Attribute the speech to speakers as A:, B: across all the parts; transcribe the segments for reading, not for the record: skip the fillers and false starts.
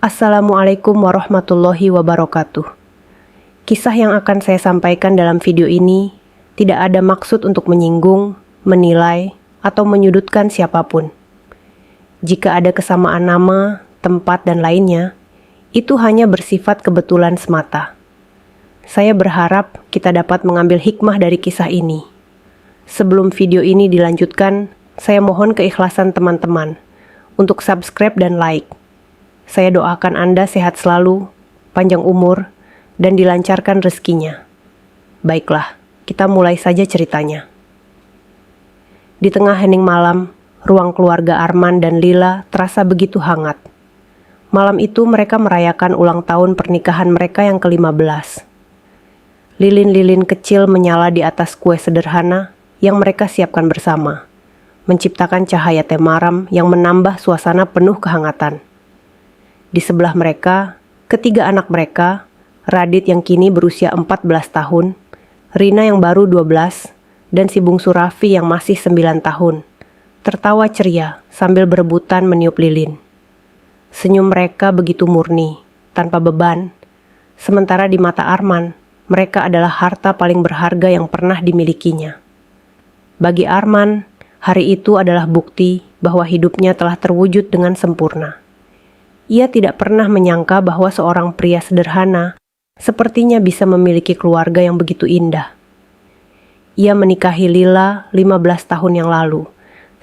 A: Assalamualaikum warahmatullahi wabarakatuh. Kisah yang akan saya sampaikan dalam video ini tidak ada maksud untuk menyinggung, menilai, atau menyudutkan siapapun. Jika ada kesamaan nama, tempat, dan lainnya, itu hanya bersifat kebetulan semata. Saya berharap kita dapat mengambil hikmah dari kisah ini. Sebelum video ini dilanjutkan, saya mohon keikhlasan teman-teman untuk subscribe dan like. Saya doakan Anda sehat selalu, panjang umur, dan dilancarkan rezekinya. Baiklah, kita mulai saja ceritanya. Di tengah hening malam, ruang keluarga Arman dan Lila terasa begitu hangat. Malam itu mereka merayakan ulang tahun pernikahan mereka yang ke-15. Lilin-lilin kecil menyala di atas kue sederhana yang mereka siapkan bersama, menciptakan cahaya temaram yang menambah suasana penuh kehangatan. Di sebelah mereka, ketiga anak mereka, Radit yang kini berusia 14 tahun, Rina yang baru 12, dan si bungsu Raffi yang masih 9 tahun, tertawa ceria sambil berebutan meniup lilin. Senyum mereka begitu murni, tanpa beban, sementara di mata Arman, mereka adalah harta paling berharga yang pernah dimilikinya. Bagi Arman, hari itu adalah bukti bahwa hidupnya telah terwujud dengan sempurna. Ia tidak pernah menyangka bahwa seorang pria sederhana sepertinya bisa memiliki keluarga yang begitu indah. Ia menikahi Lila 15 tahun yang lalu,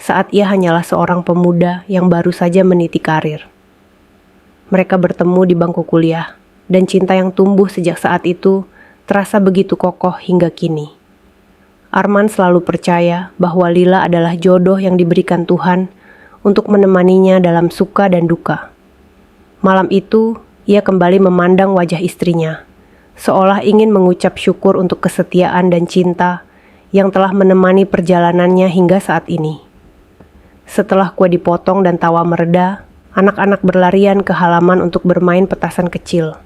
A: saat ia hanyalah seorang pemuda yang baru saja meniti karir. Mereka bertemu di bangku kuliah, dan cinta yang tumbuh sejak saat itu terasa begitu kokoh hingga kini. Arman selalu percaya bahwa Lila adalah jodoh yang diberikan Tuhan untuk menemaninya dalam suka dan duka. Malam itu, ia kembali memandang wajah istrinya, seolah ingin mengucap syukur untuk kesetiaan dan cinta yang telah menemani perjalanannya hingga saat ini. Setelah kue dipotong dan tawa mereda, anak-anak berlarian ke halaman untuk bermain petasan kecil.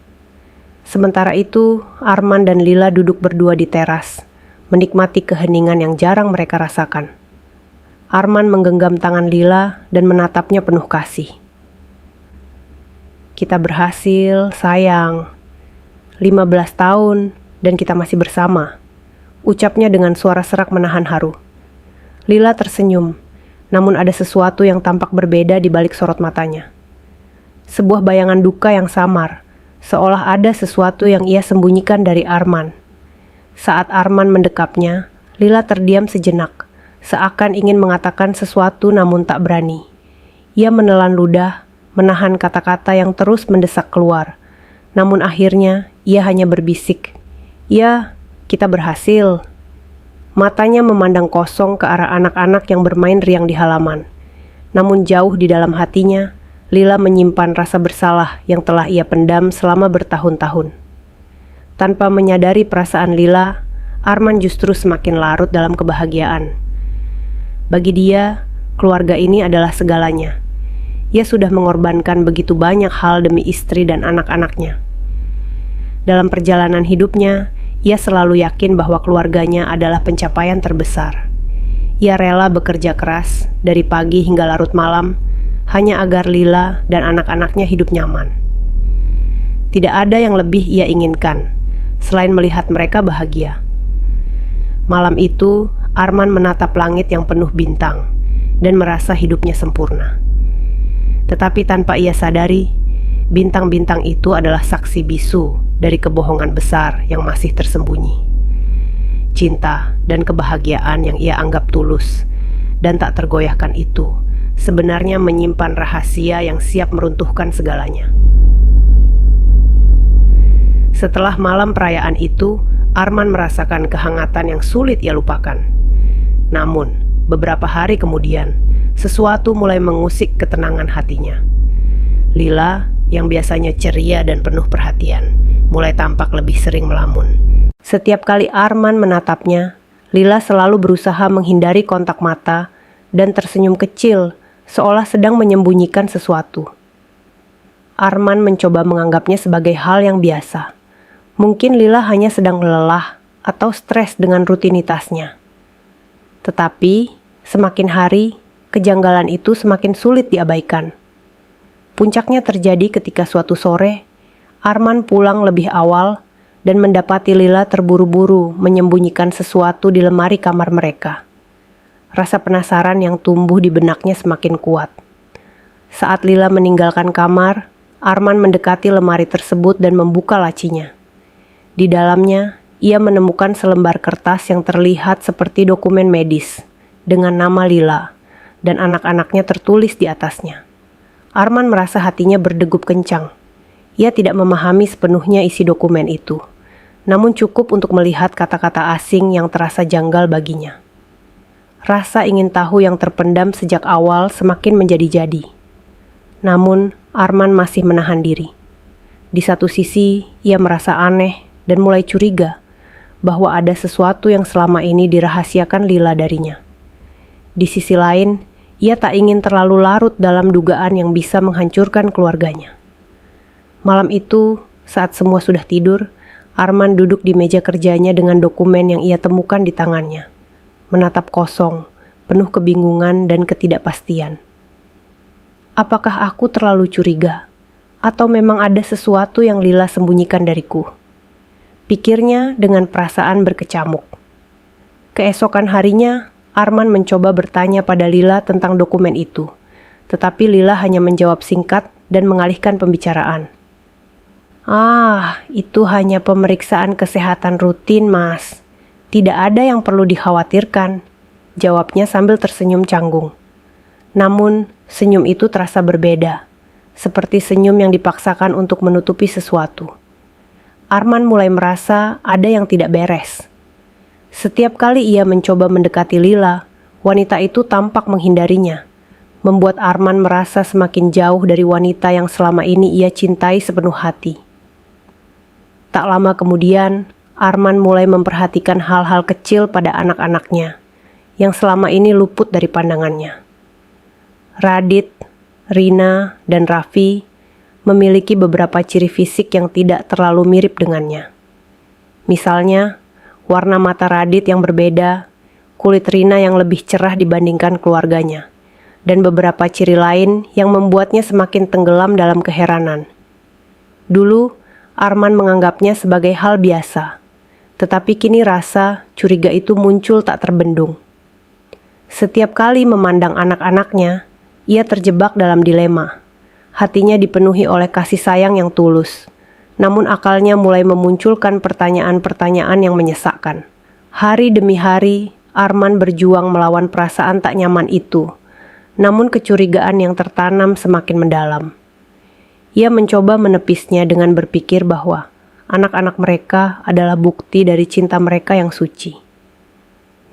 A: Sementara itu, Arman dan Lila duduk berdua di teras, menikmati keheningan yang jarang mereka rasakan. Arman menggenggam tangan Lila dan menatapnya penuh kasih. Kita berhasil, sayang. 15 tahun dan kita masih bersama, ucapnya dengan suara serak menahan haru. Lila tersenyum, namun ada sesuatu yang tampak berbeda di balik sorot matanya. Sebuah bayangan duka yang samar, seolah ada sesuatu yang ia sembunyikan dari Arman. Saat Arman mendekapnya, Lila terdiam sejenak, seakan ingin mengatakan sesuatu namun tak berani. Ia menelan ludah, menahan kata-kata yang terus mendesak keluar. Namun akhirnya, ia hanya berbisik, "Ya, kita berhasil." Matanya memandang kosong ke arah anak-anak yang bermain riang di halaman. Namun jauh di dalam hatinya, Lila menyimpan rasa bersalah yang telah ia pendam selama bertahun-tahun. Tanpa menyadari perasaan Lila, Arman justru semakin larut dalam kebahagiaan. Bagi dia, keluarga ini adalah segalanya. Ia sudah mengorbankan begitu banyak hal demi istri dan anak-anaknya. Dalam perjalanan hidupnya, ia selalu yakin bahwa keluarganya adalah pencapaian terbesar. Ia rela bekerja keras dari pagi hingga larut malam, hanya agar Lila dan anak-anaknya hidup nyaman. Tidak ada yang lebih ia inginkan, selain melihat mereka bahagia. Malam itu, Arman menatap langit yang penuh bintang, dan merasa hidupnya sempurna. Tetapi tanpa ia sadari, bintang-bintang itu adalah saksi bisu dari kebohongan besar yang masih tersembunyi. Cinta dan kebahagiaan yang ia anggap tulus dan tak tergoyahkan itu sebenarnya menyimpan rahasia yang siap meruntuhkan segalanya. Setelah malam perayaan itu, Arman merasakan kehangatan yang sulit ia lupakan. Namun, beberapa hari kemudian, sesuatu mulai mengusik ketenangan hatinya. Lila, yang biasanya ceria dan penuh perhatian, mulai tampak lebih sering melamun. Setiap kali Arman menatapnya, Lila selalu berusaha menghindari kontak mata dan tersenyum kecil, seolah sedang menyembunyikan sesuatu. Arman mencoba menganggapnya sebagai hal yang biasa. Mungkin Lila hanya sedang lelah atau stres dengan rutinitasnya. Tetapi, semakin hari, kejanggalan itu semakin sulit diabaikan. Puncaknya terjadi ketika suatu sore, Arman pulang lebih awal dan mendapati Lila terburu-buru menyembunyikan sesuatu di lemari kamar mereka. Rasa penasaran yang tumbuh di benaknya semakin kuat. Saat Lila meninggalkan kamar, Arman mendekati lemari tersebut dan membuka lacinya. Di dalamnya, ia menemukan selembar kertas yang terlihat seperti dokumen medis dengan nama Lila dan anak-anaknya tertulis di atasnya. Arman merasa hatinya berdegup kencang. Ia tidak memahami sepenuhnya isi dokumen itu, namun cukup untuk melihat kata-kata asing yang terasa janggal baginya. Rasa ingin tahu yang terpendam sejak awal semakin menjadi-jadi. Namun, Arman masih menahan diri. Di satu sisi, ia merasa aneh dan mulai curiga bahwa ada sesuatu yang selama ini dirahasiakan Lila darinya. Di sisi lain, ia tak ingin terlalu larut dalam dugaan yang bisa menghancurkan keluarganya. Malam itu, saat semua sudah tidur, Arman duduk di meja kerjanya dengan dokumen yang ia temukan di tangannya. Menatap kosong, penuh kebingungan dan ketidakpastian. Apakah aku terlalu curiga? Atau memang ada sesuatu yang Lila sembunyikan dariku? Pikirnya dengan perasaan berkecamuk. Keesokan harinya, Arman mencoba bertanya pada Lila tentang dokumen itu, tetapi Lila hanya menjawab singkat dan mengalihkan pembicaraan. Itu hanya pemeriksaan kesehatan rutin, Mas. Tidak ada yang perlu dikhawatirkan, jawabnya sambil tersenyum canggung. Namun, senyum itu terasa berbeda, seperti senyum yang dipaksakan untuk menutupi sesuatu. Arman mulai merasa ada yang tidak beres. Setiap kali ia mencoba mendekati Lila, wanita itu tampak menghindarinya, membuat Arman merasa semakin jauh dari wanita yang selama ini ia cintai sepenuh hati. Tak lama kemudian, Arman mulai memperhatikan hal-hal kecil pada anak-anaknya, yang selama ini luput dari pandangannya. Radit, Rina, dan Raffi memiliki beberapa ciri fisik yang tidak terlalu mirip dengannya. Misalnya, warna mata Radit yang berbeda, kulit Rina yang lebih cerah dibandingkan keluarganya, dan beberapa ciri lain yang membuatnya semakin tenggelam dalam keheranan. Dulu, Arman menganggapnya sebagai hal biasa, tetapi kini rasa curiga itu muncul tak terbendung. Setiap kali memandang anak-anaknya, ia terjebak dalam dilema. Hatinya dipenuhi oleh kasih sayang yang tulus. Namun akalnya mulai memunculkan pertanyaan-pertanyaan yang menyesakkan. Hari demi hari, Arman berjuang melawan perasaan tak nyaman itu. Namun kecurigaan yang tertanam semakin mendalam. Ia mencoba menepisnya dengan berpikir bahwa anak-anak mereka adalah bukti dari cinta mereka yang suci.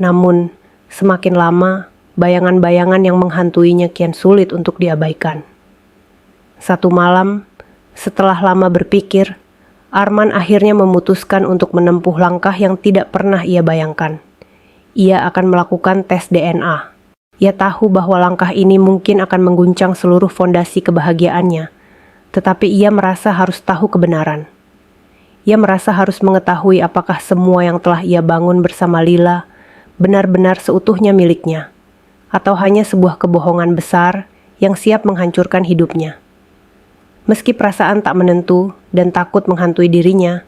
A: Namun, semakin lama, bayangan-bayangan yang menghantuinya kian sulit untuk diabaikan. Satu malam, setelah lama berpikir, Arman akhirnya memutuskan untuk menempuh langkah yang tidak pernah ia bayangkan. Ia akan melakukan tes DNA. Ia tahu bahwa langkah ini mungkin akan mengguncang seluruh fondasi kebahagiaannya, tetapi ia merasa harus tahu kebenaran. Ia merasa harus mengetahui apakah semua yang telah ia bangun bersama Lila benar-benar seutuhnya miliknya, atau hanya sebuah kebohongan besar yang siap menghancurkan hidupnya. Meski perasaan tak menentu dan takut menghantui dirinya,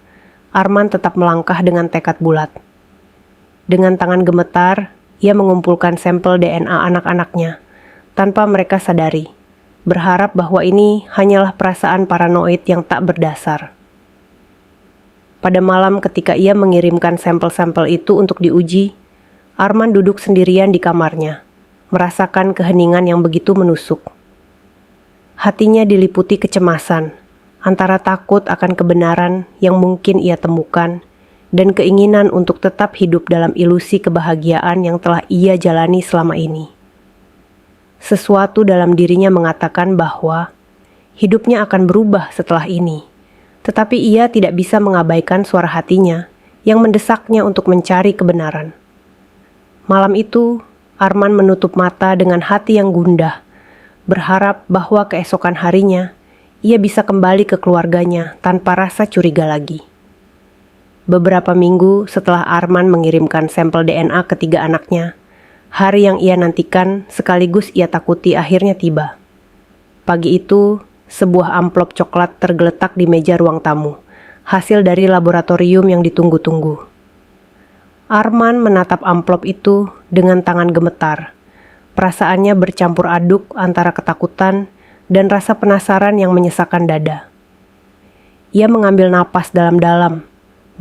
A: Arman tetap melangkah dengan tekad bulat. Dengan tangan gemetar, ia mengumpulkan sampel DNA anak-anaknya, tanpa mereka sadari, berharap bahwa ini hanyalah perasaan paranoid yang tak berdasar. Pada malam ketika ia mengirimkan sampel-sampel itu untuk diuji, Arman duduk sendirian di kamarnya, merasakan keheningan yang begitu menusuk. Hatinya diliputi kecemasan, antara takut akan kebenaran yang mungkin ia temukan, dan keinginan untuk tetap hidup dalam ilusi kebahagiaan yang telah ia jalani selama ini. Sesuatu dalam dirinya mengatakan bahwa hidupnya akan berubah setelah ini, tetapi ia tidak bisa mengabaikan suara hatinya yang mendesaknya untuk mencari kebenaran. Malam itu, Arman menutup mata dengan hati yang gundah, berharap bahwa keesokan harinya ia bisa kembali ke keluarganya tanpa rasa curiga lagi. Beberapa minggu setelah Arman mengirimkan sampel DNA ketiga anaknya, hari yang ia nantikan sekaligus ia takuti akhirnya tiba. Pagi itu, sebuah amplop coklat tergeletak di meja ruang tamu, hasil dari laboratorium yang ditunggu-tunggu. Arman menatap amplop itu dengan tangan gemetar. Perasaannya bercampur aduk antara ketakutan dan rasa penasaran yang menyesakkan dada. Ia mengambil napas dalam-dalam,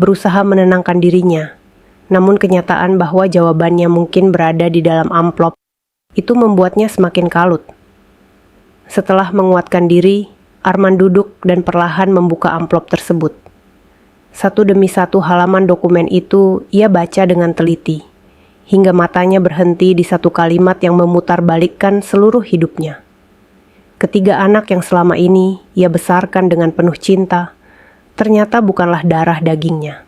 A: berusaha menenangkan dirinya. Namun kenyataan bahwa jawabannya mungkin berada di dalam amplop itu membuatnya semakin kalut. Setelah menguatkan diri, Arman duduk dan perlahan membuka amplop tersebut. Satu demi satu halaman dokumen itu ia baca dengan teliti, hingga matanya berhenti di satu kalimat yang memutarbalikkan seluruh hidupnya. Ketiga anak yang selama ini ia besarkan dengan penuh cinta, ternyata bukanlah darah dagingnya.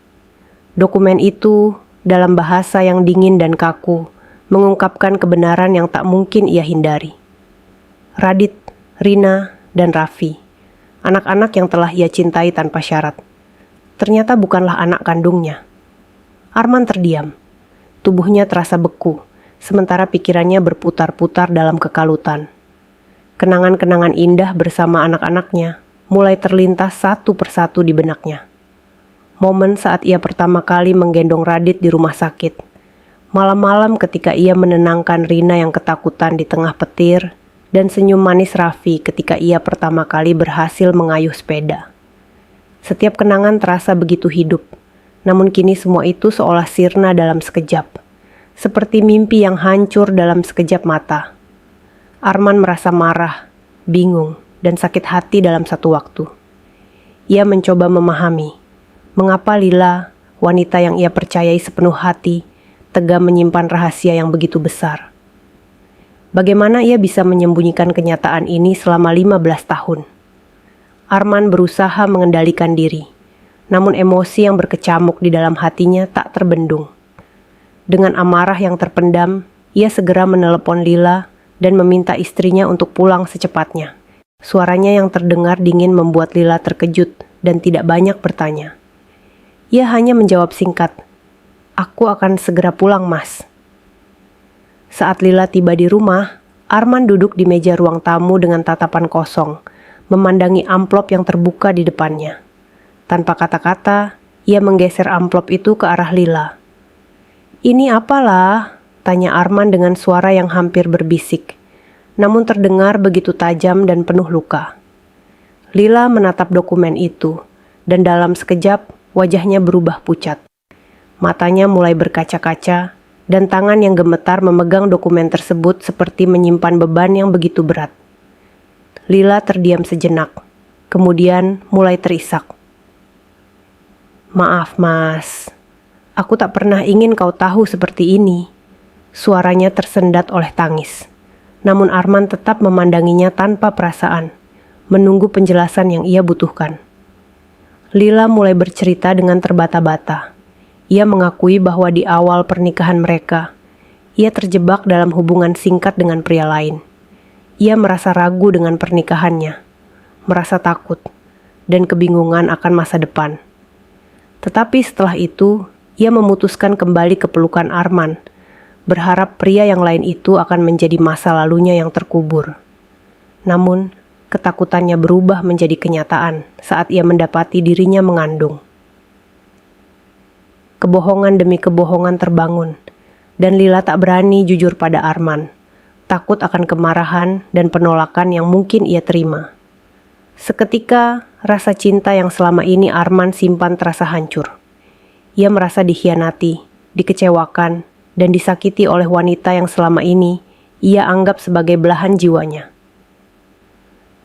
A: Dokumen itu, dalam bahasa yang dingin dan kaku, mengungkapkan kebenaran yang tak mungkin ia hindari. Radit, Rina, dan Raffi, anak-anak yang telah ia cintai tanpa syarat, ternyata bukanlah anak kandungnya. Arman terdiam. Tubuhnya terasa beku, sementara pikirannya berputar-putar dalam kekalutan. Kenangan-kenangan indah bersama anak-anaknya mulai terlintas satu persatu di benaknya. Momen saat ia pertama kali menggendong Radit di rumah sakit. Malam-malam ketika ia menenangkan Rina yang ketakutan di tengah petir, dan senyum manis Raffi ketika ia pertama kali berhasil mengayuh sepeda. Setiap kenangan terasa begitu hidup, namun kini semua itu seolah sirna dalam sekejap. Seperti mimpi yang hancur dalam sekejap mata. Arman merasa marah, bingung, dan sakit hati dalam satu waktu. Ia mencoba memahami mengapa Lila, wanita yang ia percayai sepenuh hati, tega menyimpan rahasia yang begitu besar. Bagaimana ia bisa menyembunyikan kenyataan ini selama 15 tahun? Arman berusaha mengendalikan diri, namun emosi yang berkecamuk di dalam hatinya tak terbendung. Dengan amarah yang terpendam, ia segera menelepon Lila dan meminta istrinya untuk pulang secepatnya. Suaranya yang terdengar dingin membuat Lila terkejut dan tidak banyak bertanya. Ia hanya menjawab singkat, "Aku akan segera pulang, Mas." Saat Lila tiba di rumah, Arman duduk di meja ruang tamu dengan tatapan kosong, memandangi amplop yang terbuka di depannya. Tanpa kata-kata, ia menggeser amplop itu ke arah Lila. "Ini apalah?" tanya Arman dengan suara yang hampir berbisik, namun terdengar begitu tajam dan penuh luka. Lila menatap dokumen itu, dan dalam sekejap wajahnya berubah pucat. Matanya mulai berkaca-kaca, dan tangan yang gemetar memegang dokumen tersebut seperti menyimpan beban yang begitu berat. Lila terdiam sejenak, kemudian mulai terisak. "Maaf, Mas. Aku tak pernah ingin kau tahu seperti ini." Suaranya tersendat oleh tangis. Namun Arman tetap memandanginya tanpa perasaan, menunggu penjelasan yang ia butuhkan. Lila mulai bercerita dengan terbata-bata. Ia mengakui bahwa di awal pernikahan mereka, ia terjebak dalam hubungan singkat dengan pria lain. Ia merasa ragu dengan pernikahannya, merasa takut, dan kebingungan akan masa depan. Tetapi setelah itu, ia memutuskan kembali ke pelukan Arman, berharap pria yang lain itu akan menjadi masa lalunya yang terkubur. Namun, ketakutannya berubah menjadi kenyataan saat ia mendapati dirinya mengandung. Kebohongan demi kebohongan terbangun, dan Lila tak berani jujur pada Arman, takut akan kemarahan dan penolakan yang mungkin ia terima. Seketika, rasa cinta yang selama ini Arman simpan terasa hancur. Ia merasa dikhianati, dikecewakan, dan disakiti oleh wanita yang selama ini ia anggap sebagai belahan jiwanya.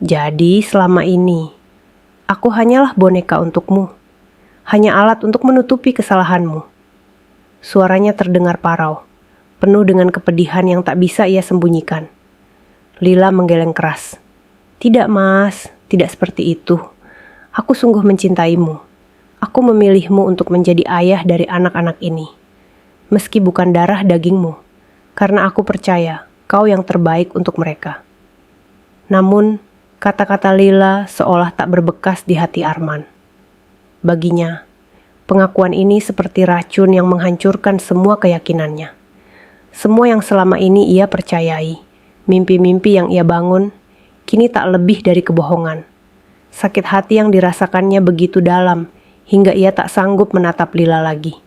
A: "Jadi selama ini, aku hanyalah boneka untukmu, hanya alat untuk menutupi kesalahanmu." Suaranya terdengar parau, penuh dengan kepedihan yang tak bisa ia sembunyikan. Lila menggeleng keras. "Tidak, Mas, tidak seperti itu. Aku sungguh mencintaimu. Aku memilihmu untuk menjadi ayah dari anak-anak ini, meski bukan darah dagingmu, karena aku percaya kau yang terbaik untuk mereka." Namun, kata-kata Lila seolah tak berbekas di hati Arman. Baginya, pengakuan ini seperti racun yang menghancurkan semua keyakinannya. Semua yang selama ini ia percayai, mimpi-mimpi yang ia bangun, kini tak lebih dari kebohongan. Sakit hati yang dirasakannya begitu dalam, hingga ia tak sanggup menatap Lila lagi.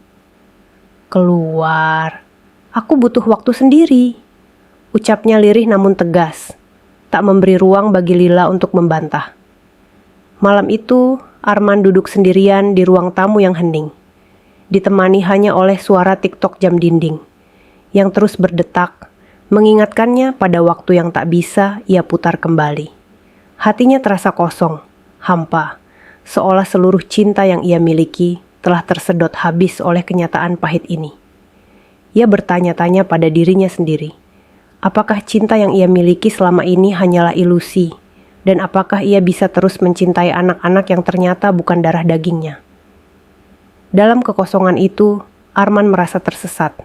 A: "Keluar, aku butuh waktu sendiri," ucapnya lirih namun tegas, tak memberi ruang bagi Lila untuk membantah. Malam itu, Arman duduk sendirian di ruang tamu yang hening, ditemani hanya oleh suara TikTok jam dinding, yang terus berdetak, mengingatkannya pada waktu yang tak bisa ia putar kembali. Hatinya terasa kosong, hampa, seolah seluruh cinta yang ia miliki telah tersedot habis oleh kenyataan pahit ini. Ia bertanya-tanya pada dirinya sendiri, apakah cinta yang ia miliki selama ini hanyalah ilusi, dan apakah ia bisa terus mencintai anak-anak yang ternyata bukan darah dagingnya? Dalam kekosongan itu, Arman merasa tersesat.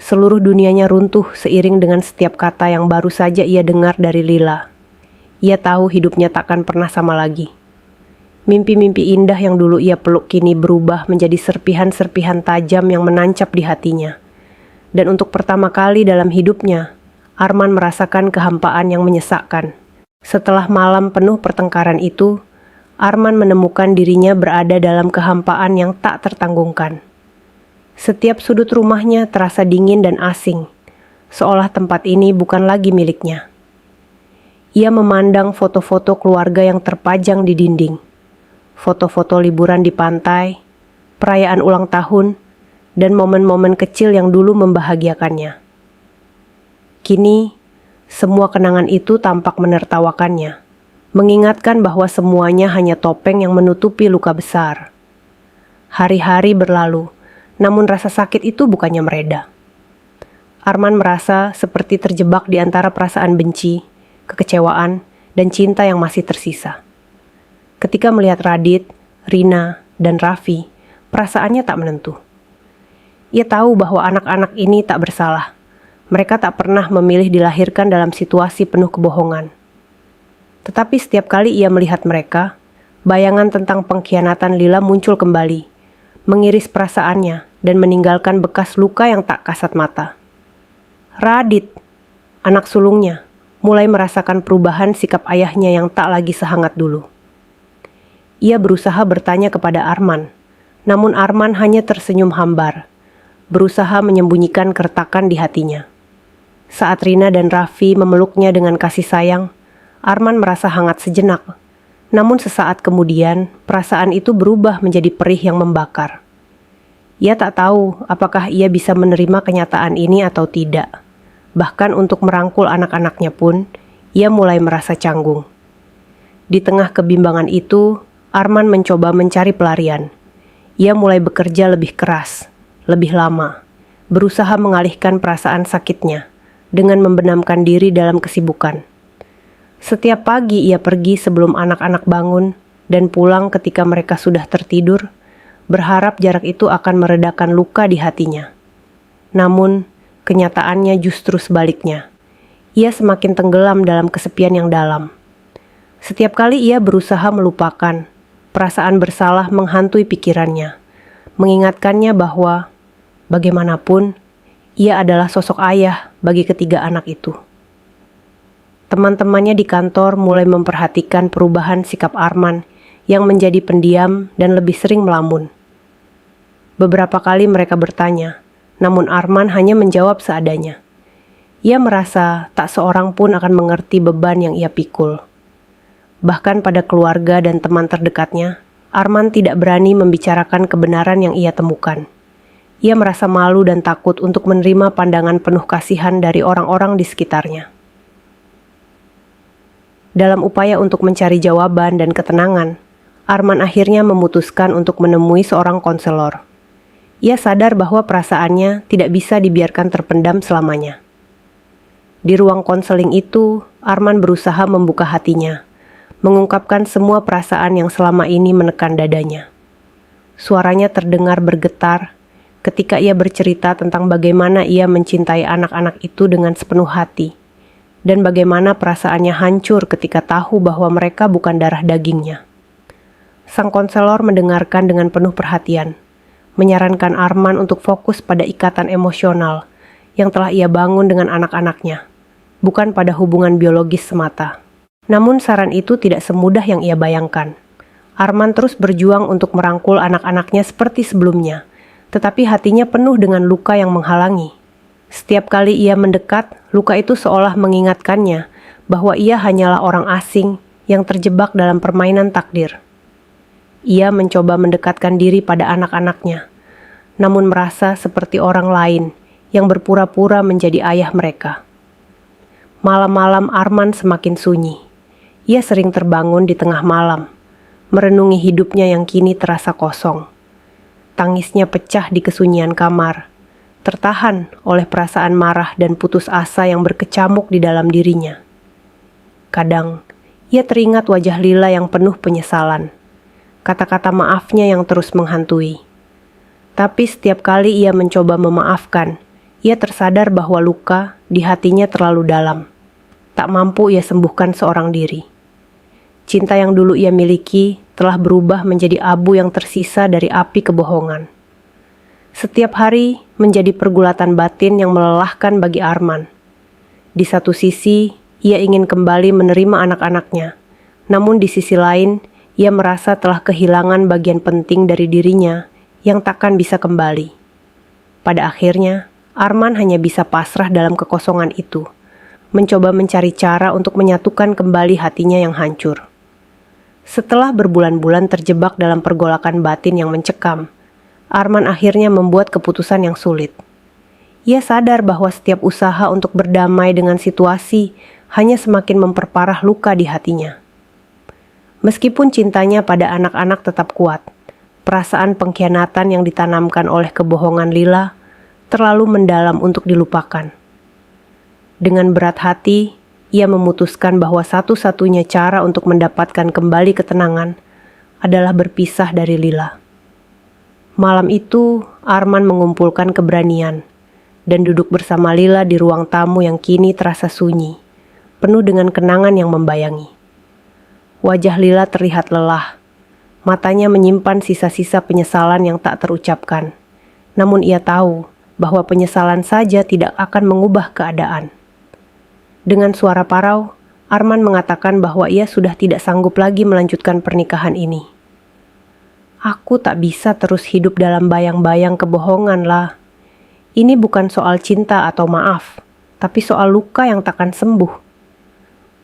A: Seluruh dunianya runtuh seiring dengan setiap kata yang baru saja ia dengar dari Lila. Ia tahu hidupnya takkan pernah sama lagi. Mimpi-mimpi indah yang dulu ia peluk kini berubah menjadi serpihan-serpihan tajam yang menancap di hatinya. Dan untuk pertama kali dalam hidupnya, Arman merasakan kehampaan yang menyesakkan. Setelah malam penuh pertengkaran itu, Arman menemukan dirinya berada dalam kehampaan yang tak tertanggungkan. Setiap sudut rumahnya terasa dingin dan asing, seolah tempat ini bukan lagi miliknya. Ia memandang foto-foto keluarga yang terpajang di dinding, foto-foto liburan di pantai, perayaan ulang tahun, dan momen-momen kecil yang dulu membahagiakannya. Kini, semua kenangan itu tampak menertawakannya, mengingatkan bahwa semuanya hanya topeng yang menutupi luka besar. Hari-hari berlalu, namun rasa sakit itu bukannya mereda. Arman merasa seperti terjebak di antara perasaan benci, kekecewaan, dan cinta yang masih tersisa. Ketika melihat Radit, Rina, dan Raffi, perasaannya tak menentu. Ia tahu bahwa anak-anak ini tak bersalah. Mereka tak pernah memilih dilahirkan dalam situasi penuh kebohongan. Tetapi setiap kali ia melihat mereka, bayangan tentang pengkhianatan Lila muncul kembali, mengiris perasaannya dan meninggalkan bekas luka yang tak kasat mata. Radit, anak sulungnya, mulai merasakan perubahan sikap ayahnya yang tak lagi sehangat dulu. Ia berusaha bertanya kepada Arman, namun Arman hanya tersenyum hambar, berusaha menyembunyikan keretakan di hatinya. Saat Rina dan Raffi memeluknya dengan kasih sayang, Arman merasa hangat sejenak, namun sesaat kemudian perasaan itu berubah menjadi perih yang membakar. Ia tak tahu apakah ia bisa menerima kenyataan ini atau tidak. Bahkan untuk merangkul anak-anaknya pun, ia mulai merasa canggung. Di tengah kebimbangan itu, Arman mencoba mencari pelarian. Ia mulai bekerja lebih keras, lebih lama, berusaha mengalihkan perasaan sakitnya dengan membenamkan diri dalam kesibukan. Setiap pagi ia pergi sebelum anak-anak bangun dan pulang ketika mereka sudah tertidur, berharap jarak itu akan meredakan luka di hatinya. Namun, kenyataannya justru sebaliknya. Ia semakin tenggelam dalam kesepian yang dalam. Setiap kali ia berusaha melupakan, perasaan bersalah menghantui pikirannya, mengingatkannya bahwa, bagaimanapun, ia adalah sosok ayah bagi ketiga anak itu. Teman-temannya di kantor mulai memperhatikan perubahan sikap Arman yang menjadi pendiam dan lebih sering melamun. Beberapa kali mereka bertanya, namun Arman hanya menjawab seadanya. Ia merasa tak seorang pun akan mengerti beban yang ia pikul. Bahkan pada keluarga dan teman terdekatnya, Arman tidak berani membicarakan kebenaran yang ia temukan. Ia merasa malu dan takut untuk menerima pandangan penuh kasihan dari orang-orang di sekitarnya. Dalam upaya untuk mencari jawaban dan ketenangan, Arman akhirnya memutuskan untuk menemui seorang konselor. Ia sadar bahwa perasaannya tidak bisa dibiarkan terpendam selamanya. Di ruang konseling itu, Arman berusaha membuka hatinya, mengungkapkan semua perasaan yang selama ini menekan dadanya. Suaranya terdengar bergetar ketika ia bercerita tentang bagaimana ia mencintai anak-anak itu dengan sepenuh hati, dan bagaimana perasaannya hancur ketika tahu bahwa mereka bukan darah dagingnya. Sang konselor mendengarkan dengan penuh perhatian, menyarankan Arman untuk fokus pada ikatan emosional yang telah ia bangun dengan anak-anaknya, bukan pada hubungan biologis semata. Namun saran itu tidak semudah yang ia bayangkan. Arman terus berjuang untuk merangkul anak-anaknya seperti sebelumnya, tetapi hatinya penuh dengan luka yang menghalangi. Setiap kali ia mendekat, luka itu seolah mengingatkannya bahwa ia hanyalah orang asing yang terjebak dalam permainan takdir. Ia mencoba mendekatkan diri pada anak-anaknya, namun merasa seperti orang lain yang berpura-pura menjadi ayah mereka. Malam-malam Arman semakin sunyi. Ia sering terbangun di tengah malam, merenungi hidupnya yang kini terasa kosong. Tangisnya pecah di kesunyian kamar, tertahan oleh perasaan marah dan putus asa yang berkecamuk di dalam dirinya. Kadang, ia teringat wajah Lila yang penuh penyesalan, kata-kata maafnya yang terus menghantui. Tapi setiap kali ia mencoba memaafkan, ia tersadar bahwa luka di hatinya terlalu dalam. Tak mampu ia sembuhkan seorang diri. Cinta yang dulu ia miliki telah berubah menjadi abu yang tersisa dari api kebohongan. Setiap hari menjadi pergulatan batin yang melelahkan bagi Arman. Di satu sisi, ia ingin kembali menerima anak-anaknya. Namun di sisi lain, ia merasa telah kehilangan bagian penting dari dirinya yang takkan bisa kembali. Pada akhirnya, Arman hanya bisa pasrah dalam kekosongan itu, mencoba mencari cara untuk menyatukan kembali hatinya yang hancur. Setelah berbulan-bulan terjebak dalam pergolakan batin yang mencekam, Arman akhirnya membuat keputusan yang sulit. Ia sadar bahwa setiap usaha untuk berdamai dengan situasi hanya semakin memperparah luka di hatinya. Meskipun cintanya pada anak-anak tetap kuat, perasaan pengkhianatan yang ditanamkan oleh kebohongan Lila terlalu mendalam untuk dilupakan. Dengan berat hati, ia memutuskan bahwa satu-satunya cara untuk mendapatkan kembali ketenangan adalah berpisah dari Lila. Malam itu, Arman mengumpulkan keberanian dan duduk bersama Lila di ruang tamu yang kini terasa sunyi, penuh dengan kenangan yang membayangi. Wajah Lila terlihat lelah, matanya menyimpan sisa-sisa penyesalan yang tak terucapkan. Namun ia tahu bahwa penyesalan saja tidak akan mengubah keadaan. Dengan suara parau, Arman mengatakan bahwa ia sudah tidak sanggup lagi melanjutkan pernikahan ini. Aku tak bisa terus hidup dalam bayang-bayang kebohongan lah. Ini bukan soal cinta atau maaf, tapi soal luka yang takkan sembuh.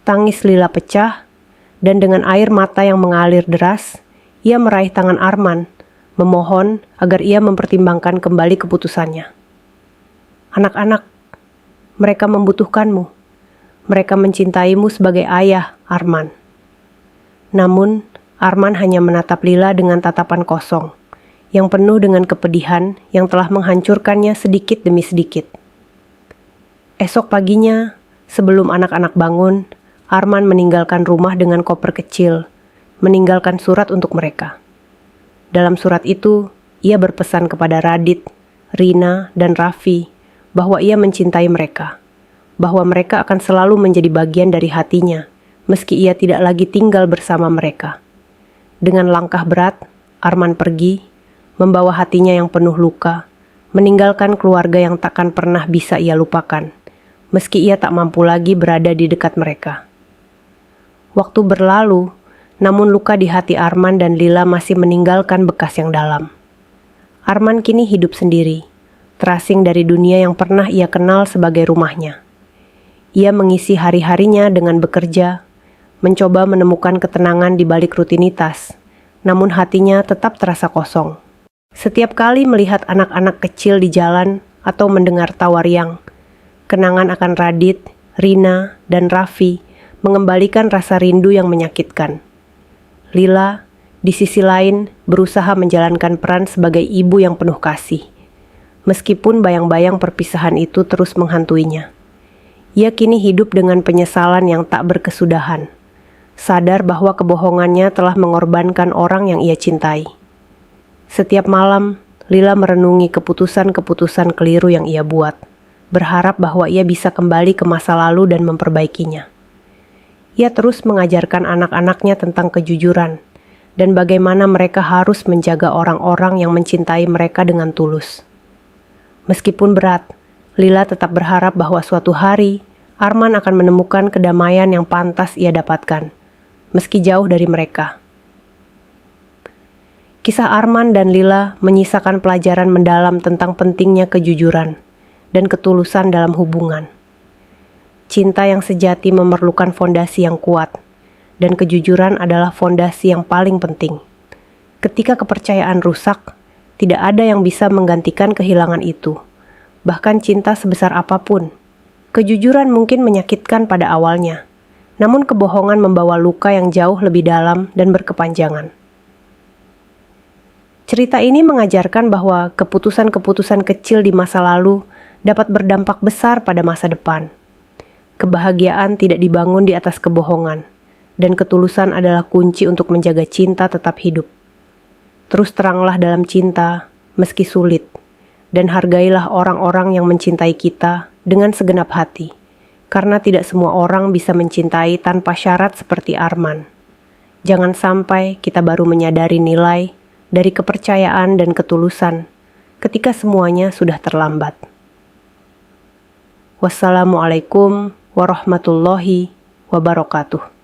A: Tangis Lila pecah, dan dengan air mata yang mengalir deras, ia meraih tangan Arman, memohon agar ia mempertimbangkan kembali keputusannya. Anak-anak, mereka membutuhkanmu. Mereka mencintaimu sebagai ayah, Arman. Namun, Arman hanya menatap Lila dengan tatapan kosong, yang penuh dengan kepedihan yang telah menghancurkannya sedikit demi sedikit. Esok paginya, sebelum anak-anak bangun, Arman meninggalkan rumah dengan koper kecil, meninggalkan surat untuk mereka. Dalam surat itu, ia berpesan kepada Radit, Rina, dan Raffi bahwa ia mencintai mereka, bahwa mereka akan selalu menjadi bagian dari hatinya, meski ia tidak lagi tinggal bersama mereka. Dengan langkah berat, Arman pergi, membawa hatinya yang penuh luka, meninggalkan keluarga yang takkan pernah bisa ia lupakan, meski ia tak mampu lagi berada di dekat mereka. Waktu berlalu, namun luka di hati Arman dan Lila masih meninggalkan bekas yang dalam. Arman kini hidup sendiri, terasing dari dunia yang pernah ia kenal sebagai rumahnya. Ia mengisi hari-harinya dengan bekerja, mencoba menemukan ketenangan di balik rutinitas, namun hatinya tetap terasa kosong. Setiap kali melihat anak-anak kecil di jalan atau mendengar tawa riang, kenangan akan Radit, Rina, dan Raffi mengembalikan rasa rindu yang menyakitkan. Lila, di sisi lain, berusaha menjalankan peran sebagai ibu yang penuh kasih, meskipun bayang-bayang perpisahan itu terus menghantuinya. Ia kini hidup dengan penyesalan yang tak berkesudahan, sadar bahwa kebohongannya telah mengorbankan orang yang ia cintai. Setiap malam, Lila merenungi keputusan-keputusan keliru yang ia buat, berharap bahwa ia bisa kembali ke masa lalu dan memperbaikinya. Ia terus mengajarkan anak-anaknya tentang kejujuran, dan bagaimana mereka harus menjaga orang-orang yang mencintai mereka dengan tulus. Meskipun berat, Lila tetap berharap bahwa suatu hari Arman akan menemukan kedamaian yang pantas ia dapatkan, meski jauh dari mereka. Kisah Arman dan Lila menyisakan pelajaran mendalam tentang pentingnya kejujuran dan ketulusan dalam hubungan. Cinta yang sejati memerlukan fondasi yang kuat, dan kejujuran adalah fondasi yang paling penting. Ketika kepercayaan rusak, tidak ada yang bisa menggantikan kehilangan itu. Bahkan cinta sebesar apapun. Kejujuran mungkin menyakitkan pada awalnya, namun kebohongan membawa luka yang jauh lebih dalam dan berkepanjangan. Cerita ini mengajarkan bahwa keputusan-keputusan kecil di masa lalu dapat berdampak besar pada masa depan. Kebahagiaan tidak dibangun di atas kebohongan, dan ketulusan adalah kunci untuk menjaga cinta tetap hidup. Terus teranglah dalam cinta, meski sulit, dan hargailah orang-orang yang mencintai kita dengan segenap hati, karena tidak semua orang bisa mencintai tanpa syarat seperti Arman. Jangan sampai kita baru menyadari nilai dari kepercayaan dan ketulusan ketika semuanya sudah terlambat. Wassalamualaikum warahmatullahi wabarakatuh.